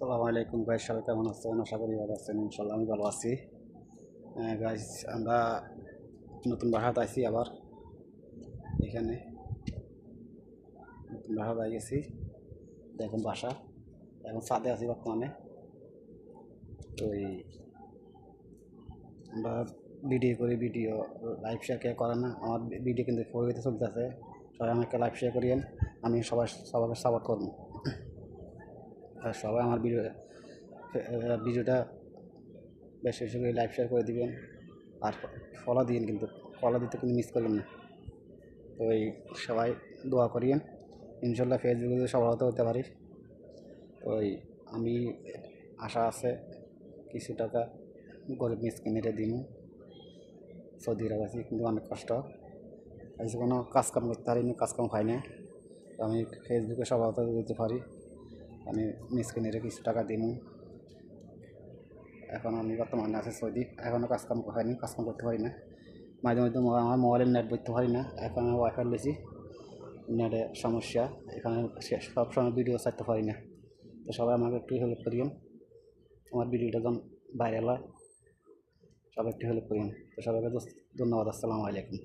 আসসালামু আলাইকুম গাইস, সবাই কেমন আছেন? আশা করি ভালো আছেন। ইনশাল্লাহ আমি ভালো আছি। গাইস, আমরা নতুন বাসাতে আছি আবার। এখানে নতুন বাসা পেয়ে গেছি। দেখুন বাসা, এখন ছাদে আছি বর্তমানে। তো আমরা ভিডিও করি, ভিডিও লাইভ শেয়ার কে করে না। আমার ভিডিও কিন্তু ফোরতে চলতেছে। সবাই আমাকে লাইভ শেয়ার করিয়েন, আমি সবাইকে সাপোর্ট করবো। আর সবাই আমার ভিডিওটা বেশি বেশি করে লাইভ শেয়ার করে দিবেন। আর ফলো দিন, কিন্তু ফলো দিতে কিন্তু মিস করবেন না। তো সবাই দোয়া করিয়েন, ইনশাল্লাহ ফেসবুকে সফলতা হতে পারি। তো আমি আশা আছে কিছু টাকা গরিব মিসকিনের দিন। সৌদি আরব আছি, কিন্তু অনেক কষ্ট, আজকে কোনো কাজকাম করতে পারিনি, কাজকাম হয় না। তো আমি ফেসবুকে সফলতা দিতে পারি, আমি মিসকিনের কিছু টাকা দিন। এখন আমি বর্তমানে আছি সৌদি, এখনও কাজকাম হয়নি, কাজকাম করতে পারি না। মাঝে মধ্যে আমার মোবাইলের নেট বইতে পারি না, এখন আমি ওয়াইফাই লেছি, নেটের সমস্যা। এখানে সবসময় ভিডিও ছাড়তে পারি না। তো সবাই আমাকে একটু হেল্প করিয়েন, আমার ভিডিওটা যখন ভাইরাল হয়, সবাই একটু হেল্প করিয়েন। তো সবাইকে ধন্যবাদ। আসসালামু আলাইকুম।